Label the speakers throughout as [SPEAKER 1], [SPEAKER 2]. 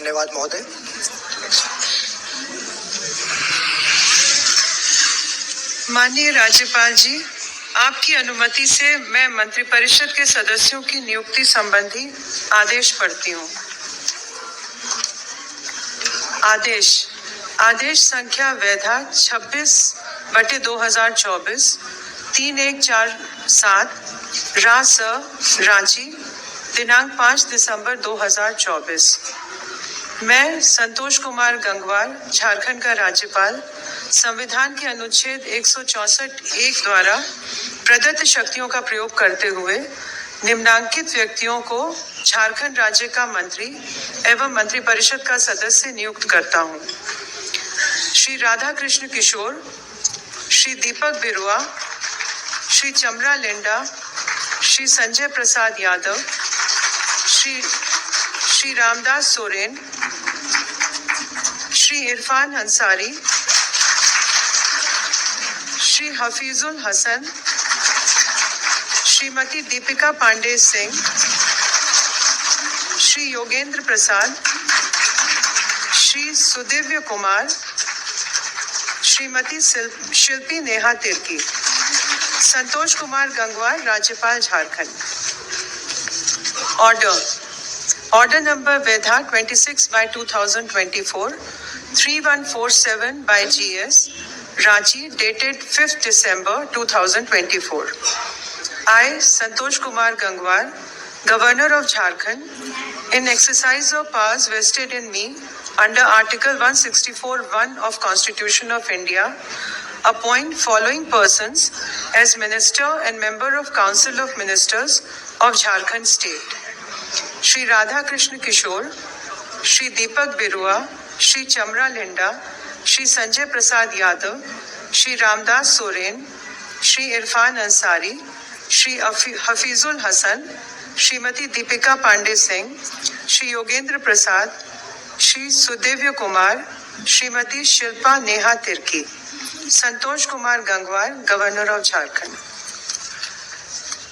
[SPEAKER 1] धन्यवाद महोदय।
[SPEAKER 2] माननीय राज्यपाल जी, आपकी अनुमति से मैं मंत्रिपरिषद के सदस्यों की नियुक्ति संबंधी आदेश पढ़ती हूँ। आदेश संख्या वैधा 26/2024 3147 रास रांची दिनांक 5 दिसंबर 2024। मैं संतोष कुमार गंगवार, झारखंड का राज्यपाल, संविधान के अनुच्छेद 164(1) द्वारा प्रदत्त शक्तियों का प्रयोग करते हुए निम्नांकित व्यक्तियों को झारखंड राज्य का मंत्री एवं मंत्रिपरिषद का सदस्य नियुक्त करता हूँ। श्री राधा कृष्ण किशोर, श्री दीपक बिरुआ, श्री चमरा लिंडा, श्री संजय प्रसाद यादव, श्री रामदास सोरेन, श्री इरफान अंसारी, श्री हफीजुल हसन, श्रीमती दीपिका पांडे सिंह, श्री योगेंद्र प्रसाद, श्री सुदिव्य कुमार, श्रीमती शिल्पी नेहा तिर्की। संतोष कुमार गंगवार, राज्यपाल झारखंड। ऑर्डर नंबर वैधा 26/2024 3147 by GS Ranchi dated 5th December 2024. I, Santosh Kumar Gangwar, Governor of Jharkhand, in exercise of powers vested in me under Article 164(1) of Constitution of India, appoint following persons as Minister and Member of Council of Ministers of Jharkhand State: Shri Radha Krishna Kishore, Shri Deepak Birua, Shri Chamra Linda, Shri Sanjay Prasad Yadav, Shri Ramdas Soren, Shri Irfan Ansari, Shri Hafizul Hasan, Shrimati Deepika Pandey Singh, Shri Yogendra Prasad, Shri Sudivya Kumar, Shrimati Shilpa Neha Tirki। Santosh Kumar Gangwar, governor of Jharkhand.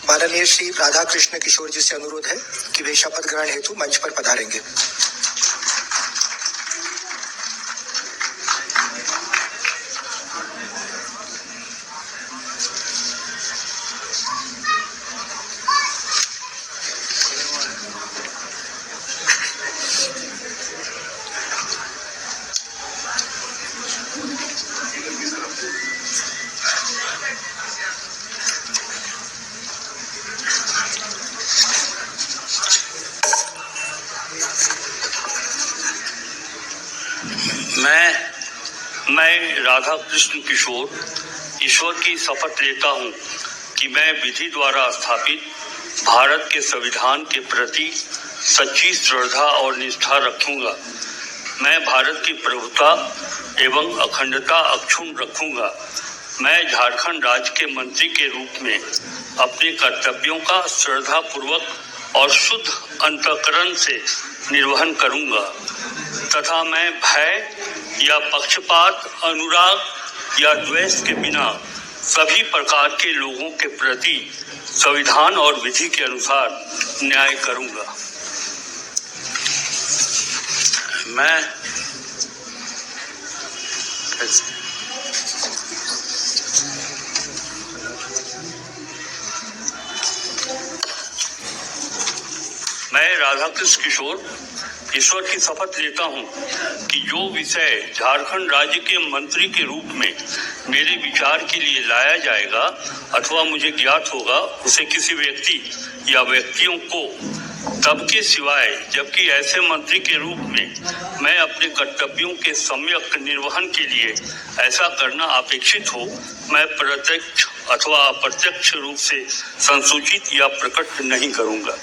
[SPEAKER 1] माननीय श्री राधा कृष्ण किशोर जी से अनुरोध है कि वे शपथ ग्रहण हेतु मंच पर पधारेंगे।
[SPEAKER 3] मैं राधा कृष्ण किशोर ईश्वर की शपथ लेता हूँ कि मैं विधि द्वारा स्थापित भारत के संविधान के प्रति सच्ची श्रद्धा और निष्ठा रखूंगा। मैं भारत की प्रभुता एवं अखंडता अक्षुण्ण रखूंगा। मैं झारखंड राज्य के मंत्री के रूप में अपने कर्तव्यों का श्रद्धापूर्वक और शुद्ध अंतःकरण से निर्वहन करूंगा तथा मैं भय या पक्षपात, अनुराग या द्वेष के बिना सभी प्रकार के लोगों के प्रति संविधान और विधि के अनुसार न्याय करूंगा। मैं राधाकृष्ण किशोर ईश्वर की शपथ लेता हूं कि जो विषय झारखंड राज्य के मंत्री के रूप में मेरे विचार के लिए लाया जाएगा अथवा मुझे ज्ञात होगा, उसे किसी व्यक्ति या व्यक्तियों को तब के सिवाय जबकि ऐसे मंत्री के रूप में मैं अपने कर्तव्यों के सम्यक निर्वहन के लिए ऐसा करना अपेक्षित हो, मैं प्रत्यक्ष अथवा अप्रत्यक्ष रूप से संसूचित या प्रकट नहीं करूंगा।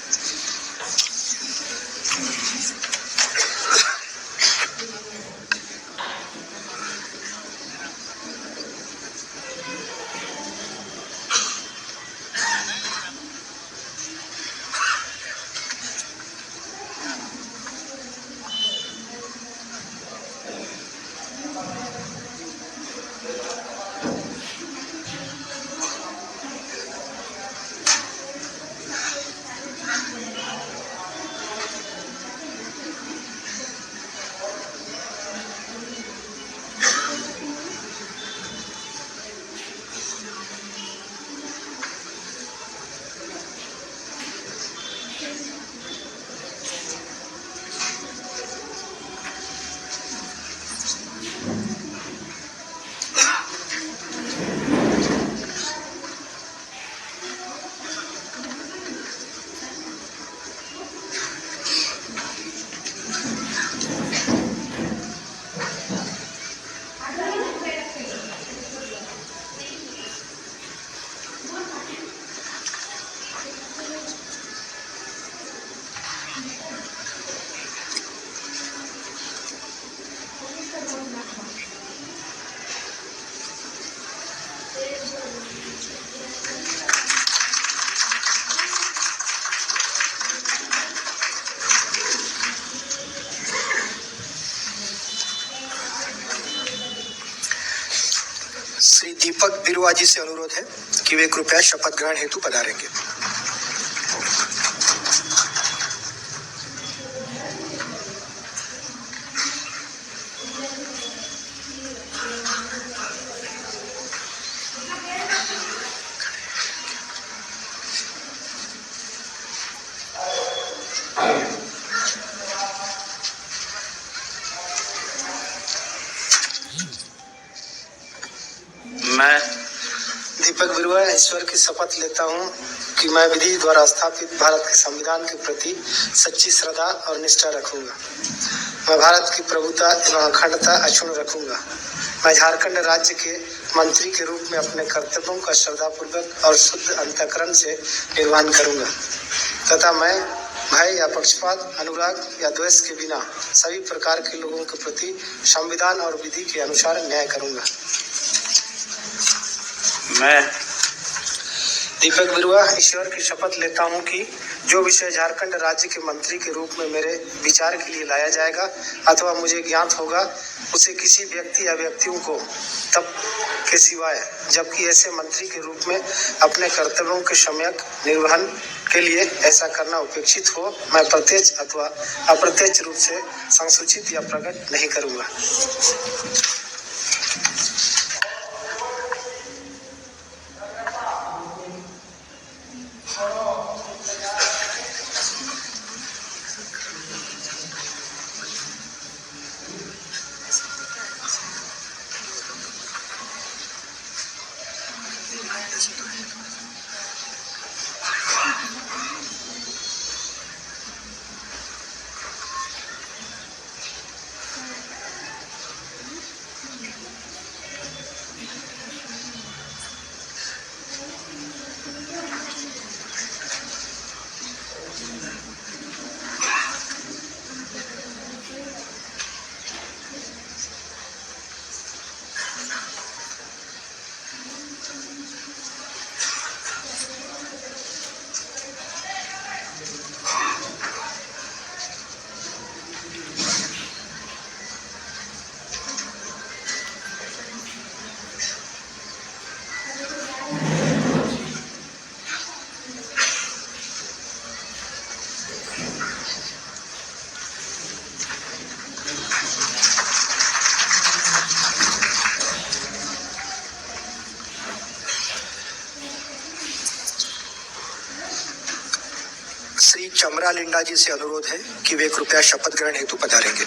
[SPEAKER 1] श्री दीपक बिरुआ जी से अनुरोध है कि वे कृपया शपथ ग्रहण हेतु पधारेंगे।
[SPEAKER 3] मैं
[SPEAKER 1] दीपक बिरुआ ईश्वर की शपथ लेता हूँ कि मैं विधि द्वारा स्थापित भारत के संविधान के प्रति सच्ची श्रद्धा और निष्ठा रखूंगा। मैं भारत की प्रभुता एवं अखंडता अक्षुण्ण रखूंगा। मैं झारखंड राज्य के मंत्री के रूप में अपने कर्तव्यों का श्रद्धापूर्वक और शुद्ध अंतःकरण से निर्वहन करूंगा तथा मैं भय या पक्षपात, अनुराग या द्वेष के बिना सभी प्रकार के लोगों के प्रति संविधान और विधि के अनुसार न्याय करूंगा।
[SPEAKER 3] मैं
[SPEAKER 1] दीपक बिरुआ ईश्वर की शपथ लेता हूं कि जो विषय झारखंड राज्य के मंत्री के रूप में मेरे विचार के लिए लाया जाएगा अथवा मुझे ज्ञात होगा, उसे किसी व्यक्ति या व्यक्तियों को तब के सिवाय जबकि ऐसे मंत्री के रूप में अपने कर्तव्यों के सम्यक निर्वहन के लिए ऐसा करना उपेक्षित हो, मैं प्रत्यक्ष अथवा अप्रत्यक्ष रूप से संसूचित या प्रकट नहीं करूंगा। श्री चमरा लिंडा जी से अनुरोध है कि वे कृपया शपथ ग्रहण हेतु पधारेंगे।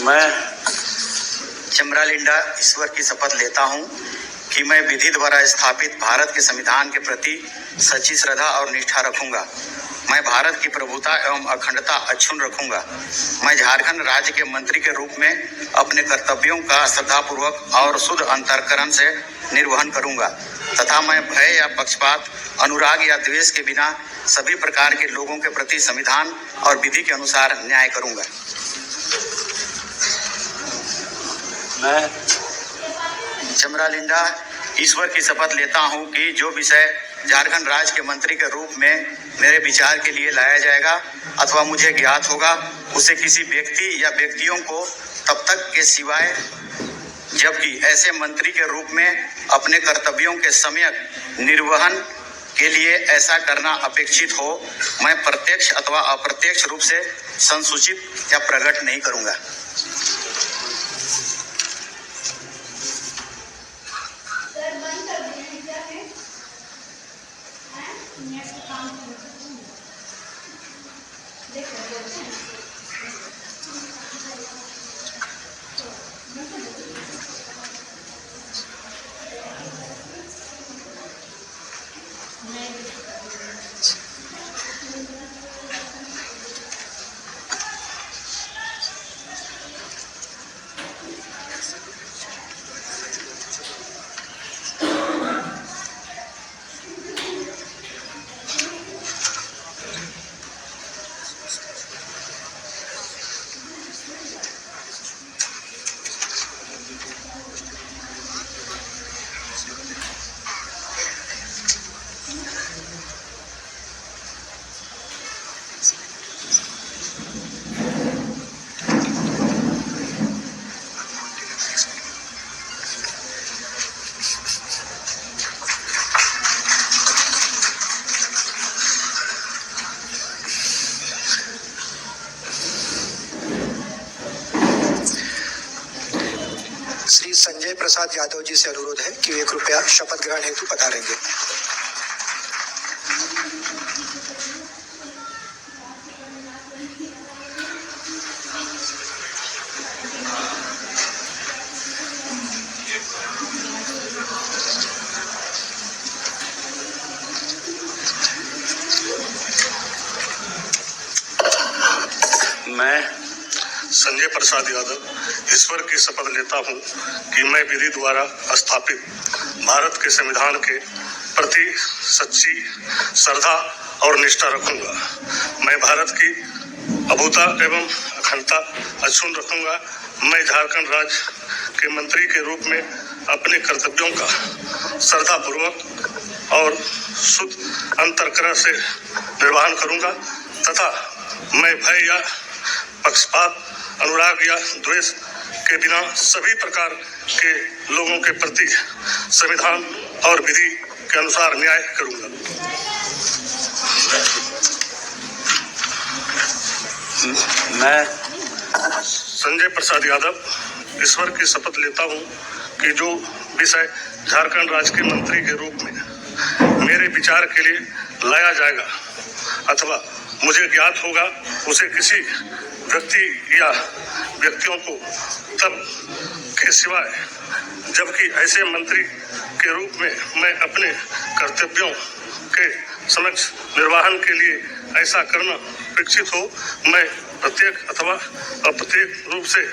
[SPEAKER 3] मैं
[SPEAKER 4] चमरा लिंडा ईश्वर की शपथ लेता हूं कि मैं विधि द्वारा स्थापित भारत के संविधान के प्रति सच्ची श्रद्धा और निष्ठा रखूंगा। मैं भारत की प्रभुता एवं अखंडता अक्षुण्ण रखूंगा। मैं झारखंड राज्य के मंत्री के रूप में अपने कर्तव्यों का श्रद्धापूर्वक और शुद्ध अंतःकरण से निर्वहन करूंगा तथा मैं भय या पक्षपात, अनुराग या द्वेष के बिना सभी प्रकार के लोगों के प्रति संविधान और विधि के अनुसार न्याय करूंगा।
[SPEAKER 3] मैं
[SPEAKER 4] चमरा लिंडा ईश्वर की शपथ लेता हूं कि जो विषय झारखंड राज्य के मंत्री के रूप में मेरे विचार के लिए लाया जाएगा अथवा मुझे ज्ञात होगा, उसे किसी व्यक्ति या व्यक्तियों को तब तक के सिवाय जबकि ऐसे मंत्री के रूप में अपने कर्तव्यों के सम्यक निर्वहन के लिए ऐसा करना अपेक्षित हो, मैं प्रत्यक्ष अथवा अप्रत्यक्ष रूप से संसूचित या प्रकट नहीं करूंगा।
[SPEAKER 5] श्री संजय प्रसाद यादव जी से अनुरोध है कि वे कृपया शपथ ग्रहण हेतु पधारेंगे।
[SPEAKER 6] मैं संजय प्रसाद यादव ईश्वर की शपथ लेता हूं कि मैं विधि द्वारा स्थापित भारत के संविधान के प्रति सच्ची श्रद्धा और निष्ठा रखूंगा। मैं भारत की अभूता एवं अखंडता अक्षुण्ण रखूंगा। मैं झारखंड राज्य के मंत्री के रूप में अपने कर्तव्यों का श्रद्धापूर्वक और शुद्ध अंतर्करण से निर्वहन करूंगा तथा मैं भय या पक्षपात, अनुराग या द्वेष के बिना सभी प्रकार के लोगों के प्रति संविधान और विधि के अनुसार न्याय करूंगा।
[SPEAKER 3] मैं
[SPEAKER 6] संजय प्रसाद यादव ईश्वर की शपथ लेता हूं कि जो विषय झारखंड राज्य के मंत्री के रूप में मेरे विचार के लिए लाया जाएगा अथवा मुझे ज्ञात होगा उसे किसी व्यक्ति या व्यक्तियों को तब के सिवाय जबकि ऐसे मंत्री के रूप में मैं अपने कर्तव्यों के समक्ष निर्वहन के लिए ऐसा करना अपेक्षित हो, मैं प्रत्येक अथवा अप्रत्येक रूप से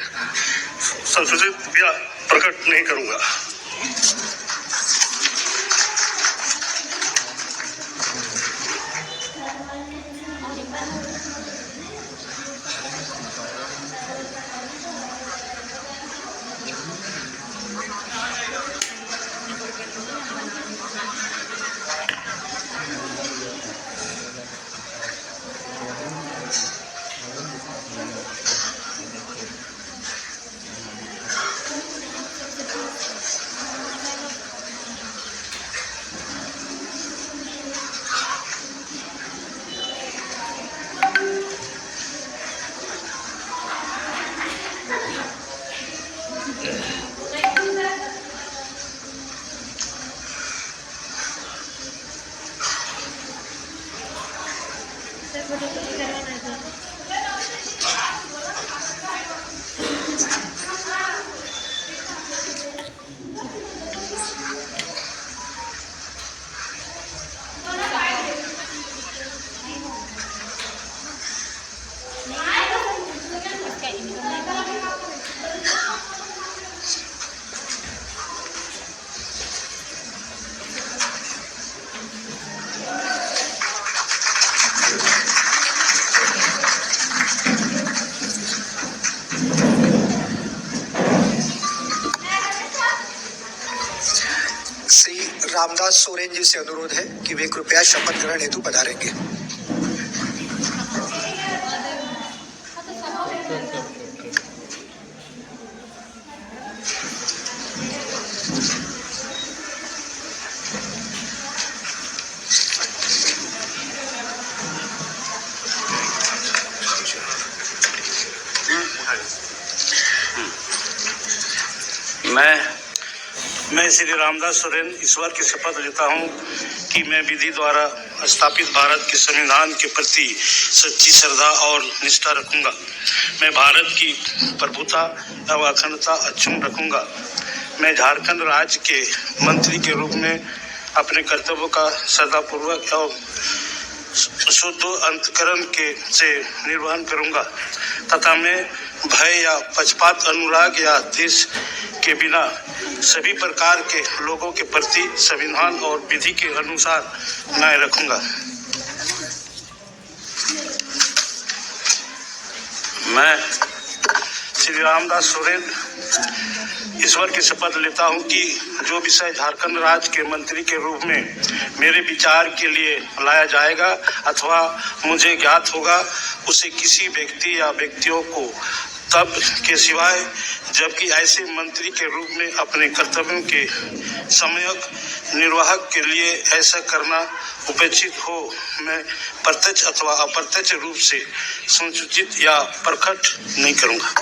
[SPEAKER 6] संसूचित या प्रकट नहीं करूंगा।
[SPEAKER 5] रामदास सोरेन जी से अनुरोध है कि वे कृपया शपथ ग्रहण हेतु पधारेंगे।
[SPEAKER 6] मैं श्री रामदास सोरेन ईश्वर की शपथ लेता हूं कि मैं विधि द्वारा स्थापित भारत के संविधान के प्रति सच्ची श्रद्धा और निष्ठा रखूंगा। मैं भारत की प्रभुता एवं अखंडता अक्षुण्ण रखूंगा। मैं झारखंड राज्य के मंत्री के रूप में अपने कर्तव्यों का श्रद्धापूर्वक एवं शुद्ध अंतकरण से निर्वहन करूंगा तथा मैं भय या पक्षपात, अनुराग या द्वेष के बिना सभी प्रकार के लोगों के प्रति संविधान और विधि के अनुसार न्याय रखूंगा। मैं श्री रामदास सोरेन ईश्वर की शपथ लेता हूं कि जो विषय झारखंड राज्य के मंत्री के रूप में मेरे विचार के लिए लाया जाएगा अथवा मुझे ज्ञात होगा उसे किसी व्यक्ति या व्यक्तियों को तब के सिवाय जबकि ऐसे मंत्री के रूप में अपने कर्तव्यों के सम्यक निर्वाहक के लिए ऐसा करना उपेक्षित हो, मैं प्रत्यक्ष अथवा अप्रत्यक्ष रूप से संसूचित या प्रकट नहीं करूंगा।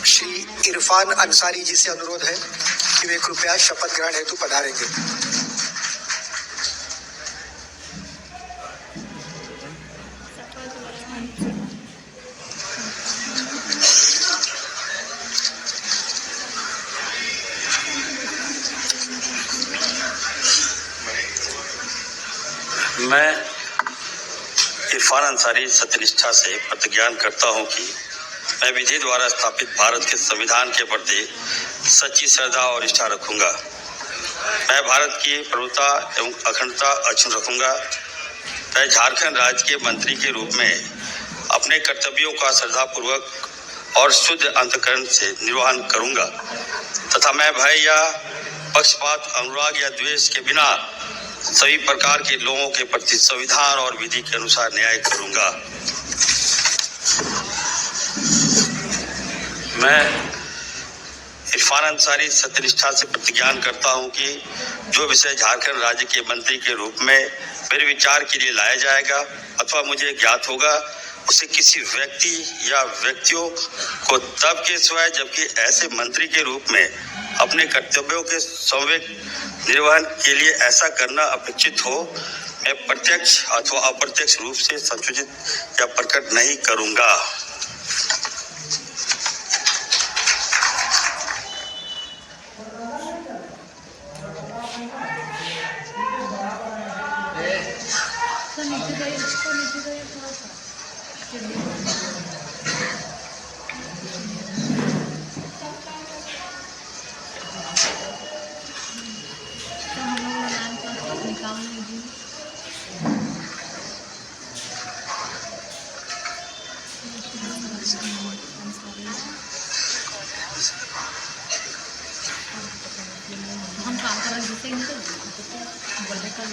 [SPEAKER 5] श्री इरफान अंसारी जी से अनुरोध है कि वे कृपया शपथ ग्रहण हेतु पधारेंगे।
[SPEAKER 7] मैं इरफान अंसारी सत्यनिष्ठा से प्रतिज्ञान करता हूं कि मैं विधि द्वारा स्थापित भारत के संविधान के प्रति सच्ची श्रद्धा और निष्ठा रखूंगा। मैं भारत की प्रभुता एवं अखंडता अक्षुण्ण रखूंगा। मैं झारखंड राज्य के मंत्री के रूप में अपने कर्तव्यों का श्रद्धापूर्वक और शुद्ध अंतःकरण से निर्वहन करूंगा तथा मैं भय या पक्षपात, अनुराग या द्वेष के बिना सभी प्रकार के लोगों के प्रति संविधान और विधि के अनुसार न्याय करूंगा। मैं इरफान अंसारी सत्यनिष्ठा से प्रतिज्ञान करता हूं कि जो विषय झारखंड राज्य के मंत्री के रूप में मेरे विचार के लिए लाया जाएगा अथवा मुझे ज्ञात होगा, उसे किसी व्यक्ति या व्यक्तियों को तब के सिवाय जबकि ऐसे मंत्री के रूप में अपने कर्तव्यों के संवेग निर्वहन के लिए ऐसा करना अपेक्षित हो, मैं प्रत्यक्ष अथवा अप्रत्यक्ष रूप से संसूचित या प्रकट नहीं करूंगा।
[SPEAKER 8] हम काम करा जिससे बड़े का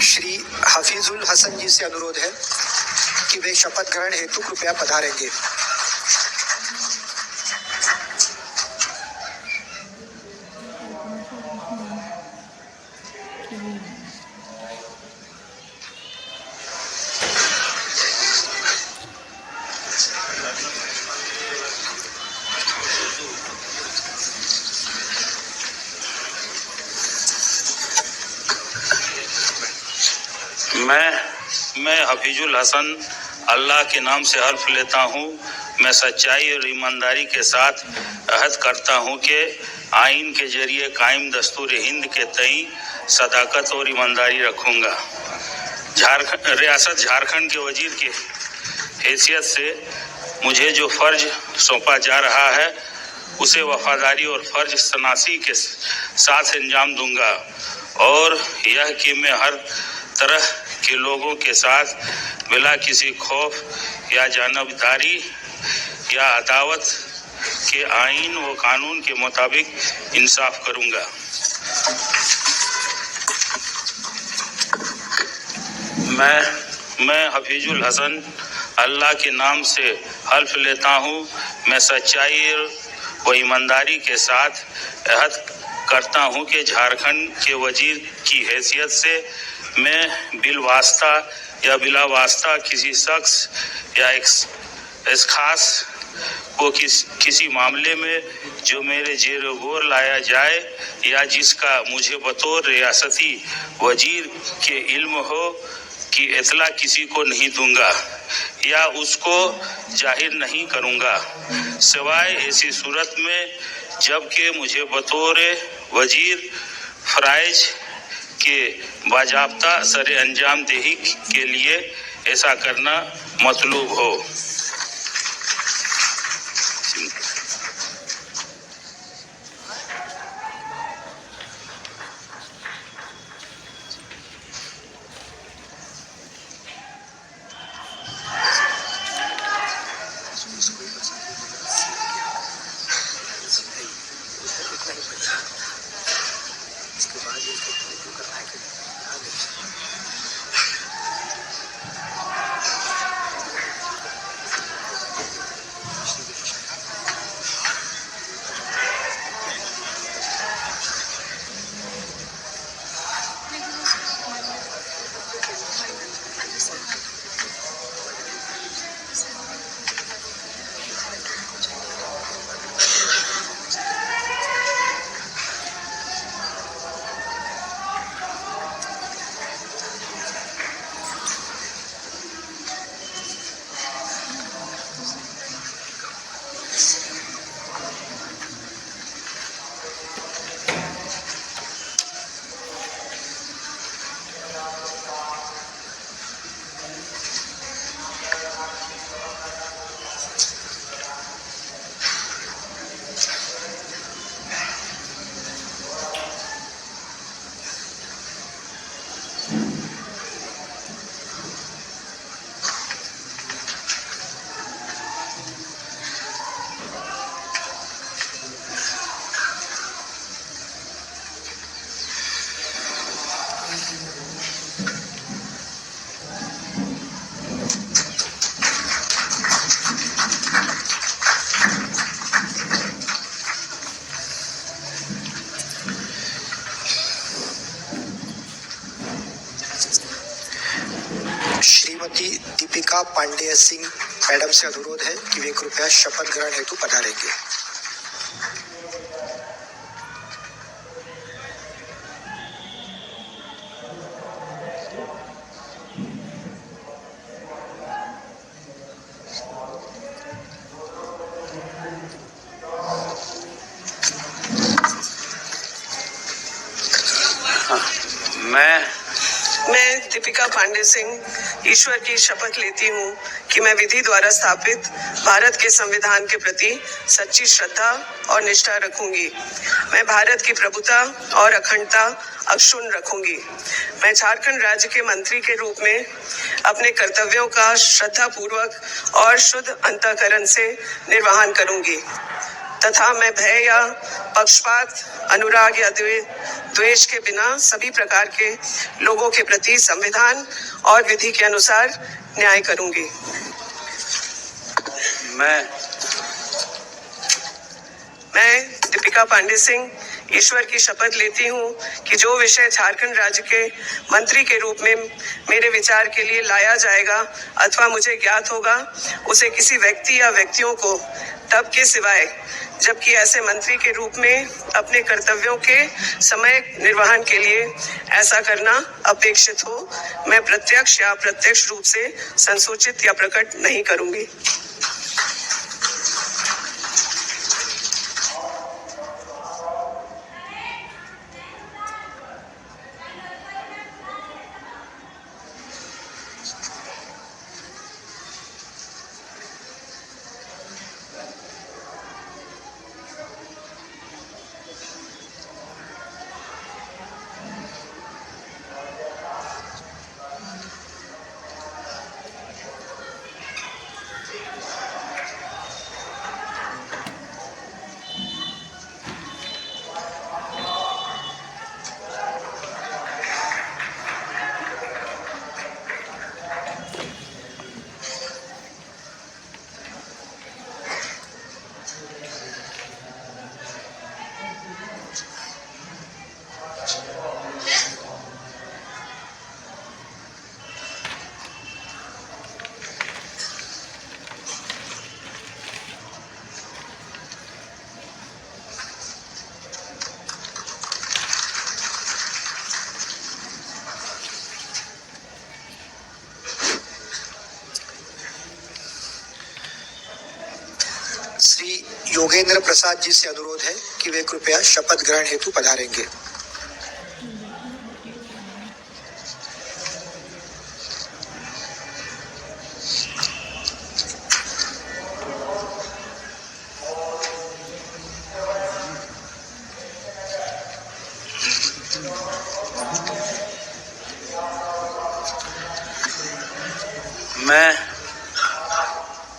[SPEAKER 5] श्री हफीजुल हसन जी से अनुरोध है कि वे शपथ ग्रहण हेतु कृपया पधारेंगे।
[SPEAKER 6] मैं हफीजुल हसन अल्लाह के नाम से हल्फ लेता हूँ, मैं सच्चाई और ईमानदारी के साथ अहद करता हूँ कि आइन के जरिए कायम दस्तूर हिंद के तई सदाकत और ईमानदारी रखूंगा। रियासत झारखंड के वजीर के हैसियत से मुझे जो फर्ज सौंपा जा रहा है उसे वफादारी और फर्ज शनासी के साथ अंजाम दूंगा और यह कि मैं हर तरह के लोगों के साथ बिना किसी खौफ या जानबदारी या अदावत के आईन व कानून के मुताबिक इंसाफ करूंगा। मैं हफीजुल हसन अल्लाह के नाम से हल्फ लेता हूँ, मैं सच्चाई व ईमानदारी के साथ अहद करता हूँ कि झारखंड के वजीर की हैसियत से मैं बिलवास्ता या बिला वास्ता किसी शख्स या इस खास को किसी मामले में जो मेरे जेर गौर लाया जाए या जिसका मुझे बतौर रियासती वजीर के इल्म हो कि इतला किसी को नहीं दूंगा या उसको जाहिर नहीं करूंगा, सिवाय ऐसी सूरत में जबकि मुझे बतौर वजीर फराइज के बाजाब्ता सरे अंजाम देही के लिए ऐसा करना मतलूब हो।
[SPEAKER 5] श्रीमती दीपिका पांडेय सिंह मैडम से अनुरोध है कि वे कृपया शपथ ग्रहण हेतु पधारेंगे।
[SPEAKER 2] मैं दीपिका पांडे सिंह ईश्वर की शपथ लेती हूँ कि मैं विधि द्वारा स्थापित भारत के संविधान के प्रति सच्ची श्रद्धा और निष्ठा रखूंगी। मैं भारत की प्रभुता और अखंडता अक्षुण्ण रखूंगी। मैं झारखंड राज्य के मंत्री के रूप में अपने कर्तव्यों का श्रद्धापूर्वक और शुद्ध अंतःकरण से निर्वहन करूंगी तथा मैं भय या पक्षपात, अनुराग या द्वेष के बिना सभी प्रकार के लोगों के प्रति संविधान और विधि के अनुसार न्याय करूंगी। मैं दीपिका पांडे सिंह ईश्वर की शपथ लेती हूँ कि जो विषय झारखंड राज्य के मंत्री के रूप में मेरे विचार के लिए लाया जाएगा अथवा मुझे ज्ञात होगा, उसे किसी व्यक्ति या व्यक्तियों को तब के सिवाय जबकि ऐसे मंत्री के रूप में अपने कर्तव्यों के समय निर्वहन के लिए ऐसा करना अपेक्षित हो, मैं प्रत्यक्ष या अप्रत्यक्ष रूप से संसूचित या प्रकट नहीं करूंगी।
[SPEAKER 5] श्री योगेंद्र प्रसाद जी से अनुरोध है कि वे कृपया शपथ ग्रहण हेतु पधारेंगे।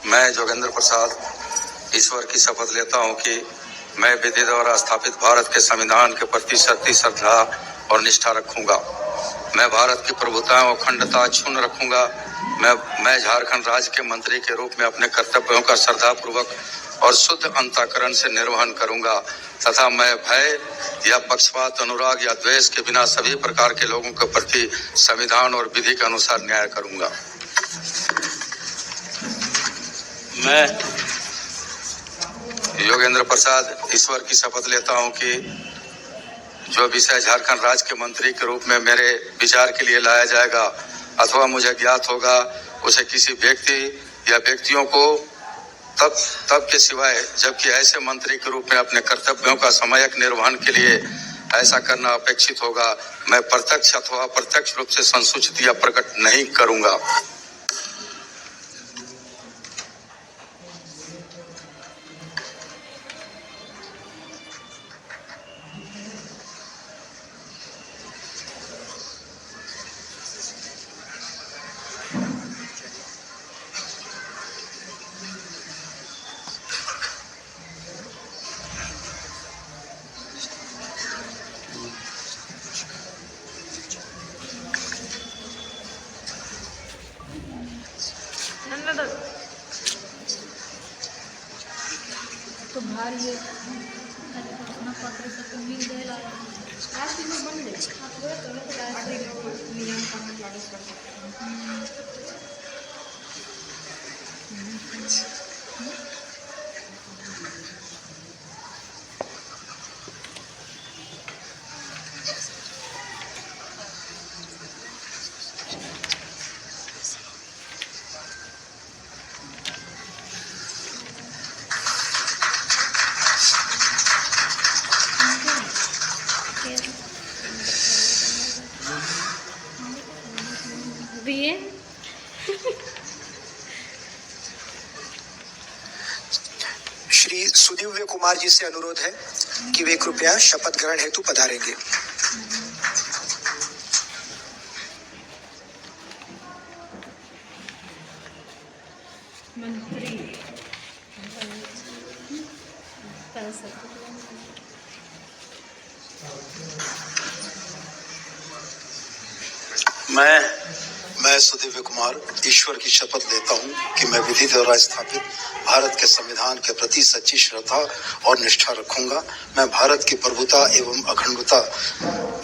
[SPEAKER 9] मैं जोगेंद्र प्रसाद ईश्वर की शपथ लेता हूं कि मैं विधि द्वारा स्थापित भारत के संविधान के प्रति सच्ची श्रद्धा और निष्ठा रखूंगा। मैं भारत की प्रभुता और अखंडता अक्षुण्ण रखूंगा। मैं झारखंड राज्य के मंत्री के रूप में अपने कर्तव्यों का श्रद्धापूर्वक और शुद्ध अंतःकरण से निर्वहन करूंगा तथा मैं भय या पक्षपात, अनुराग या द्वेष के बिना सभी प्रकार के लोगों के प्रति संविधान और विधि के अनुसार न्याय करूंगा। मैं योगेंद्र प्रसाद ईश्वर की शपथ लेता हूं कि जो विषय झारखंड राज्य के मंत्री के रूप में मेरे विचार के लिए लाया जाएगा अथवा मुझे ज्ञात होगा, उसे किसी व्यक्ति या व्यक्तियों को तब के सिवाय जबकि ऐसे मंत्री के रूप में अपने कर्तव्यों का समयक निर्वहन के लिए ऐसा करना अपेक्षित होगा, मैं प्रत्यक्ष अथवा अप्रत्यक्ष रूप से संसूचित या प्रकट नहीं करूंगा।
[SPEAKER 8] तो बाहर ये अपना पत्र सब मिल देला आज भी बन गए आप वो तो नियम कानून लागू कर सकते
[SPEAKER 5] श्री सुदिव्य कुमार जी से अनुरोध है कि वे कृपया शपथ ग्रहण हेतु पधारेंगे।
[SPEAKER 8] मंत्री
[SPEAKER 10] मैं सुदिव्य कुमार ईश्वर की शपथ लेता हूं कि मैं विधि द्वारा स्थापित भारत के संविधान के प्रति सच्ची श्रद्धा और निष्ठा रखूंगा। मैं भारत की प्रभुता एवं अखंडता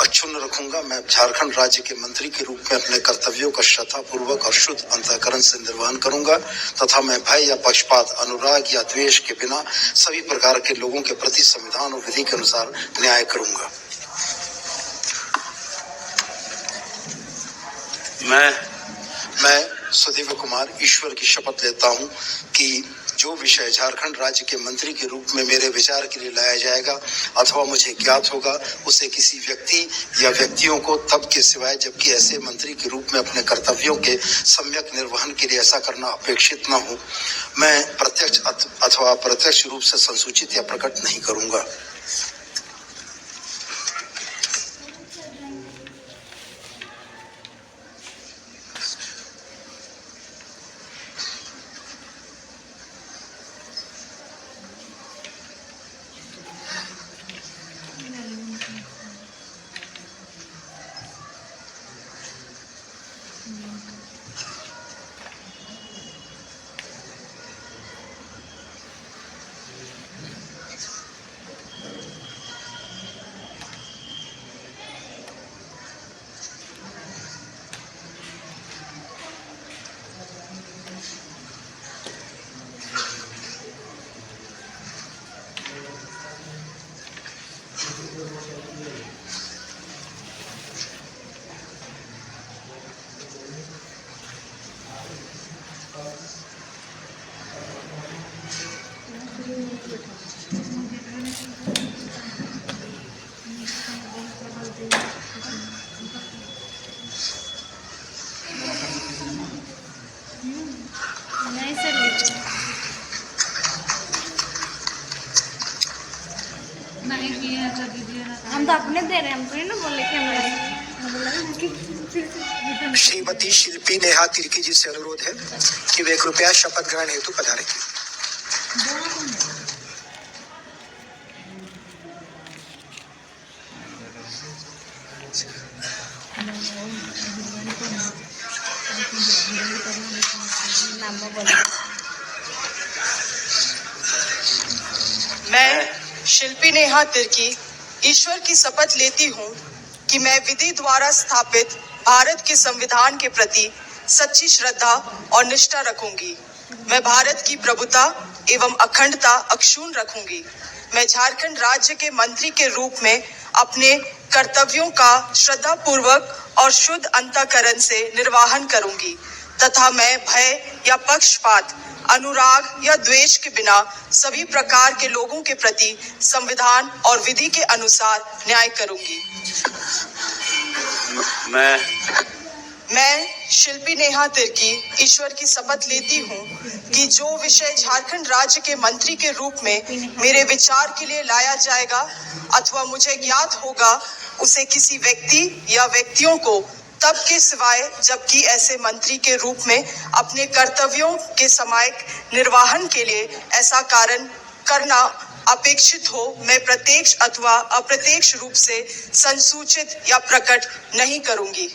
[SPEAKER 10] अक्षुण्ण रखूंगा। मैं झारखंड राज्य के मंत्री के रूप में अपने कर्तव्यों का श्रद्धापूर्वक और शुद्ध अंतःकरण से निर्वहन करूंगा तथा मैं भय या पक्षपात, अनुराग या द्वेष के बिना सभी प्रकार के लोगों के प्रति संविधान और विधि के अनुसार न्याय करूंगा। मैं सुदिव्य कुमार ईश्वर की शपथ लेता हूं कि जो विषय झारखंड राज्य के मंत्री के रूप में मेरे विचार के लिए लाया जाएगा अथवा मुझे ज्ञात होगा, उसे किसी व्यक्ति या व्यक्तियों को तब के सिवाय जबकि ऐसे मंत्री के रूप में अपने कर्तव्यों के सम्यक निर्वहन के लिए ऐसा करना अपेक्षित न हो, मैं प्रत्यक्ष अथवा अप्रत्यक्ष रूप से संसूचित या प्रकट नहीं करूंगा।
[SPEAKER 8] नहीं सर लीजिए नहीं किया कर दीजिए ना हम तो अपने दे रहे हैं हम थोड़ी ना बोले कि हम
[SPEAKER 5] श्रीमती शिल्पी नेहा तिर्की जी से अनुरोध है कि वे कृपया शपथ ग्रहण हेतु पधारें।
[SPEAKER 2] मैं शिल्पी नेहा तिर्की ईश्वर की शपथ लेती हूँ कि मैं विधि द्वारा स्थापित भारत के संविधान के प्रति सच्ची श्रद्धा और निष्ठा रखूंगी। मैं भारत की प्रभुता एवं अखंडता अक्षुण्ण रखूंगी। मैं झारखंड राज्य के मंत्री के रूप में अपने कर्तव्यों का श्रद्धापूर्वक और शुद्ध अंतःकरण से निर्वाहन करूंगी तथा मैं भय या पक्षपात, अनुराग या द्वेष के बिना सभी प्रकार के लोगों के प्रति संविधान और विधि के अनुसार न्याय करूंगी। मैं शिल्पी नेहा तिर्की ईश्वर की शपथ लेती हूँ कि जो विषय झारखंड राज्य के मंत्री के रूप में मेरे विचार के लिए लाया जाएगा अथवा मुझे ज्ञात होगा, उसे किसी व्यक्ति या व्यक्तियों को तब के सिवाय जबकि ऐसे मंत्री के रूप में अपने कर्तव्यों के समायक निर्वाहन के लिए ऐसा कारण करना अपेक्षित हो, मैं प्रत्यक्ष अथवा अप्रत्यक्ष रूप से संसूचित या प्रकट नहीं करूंगी।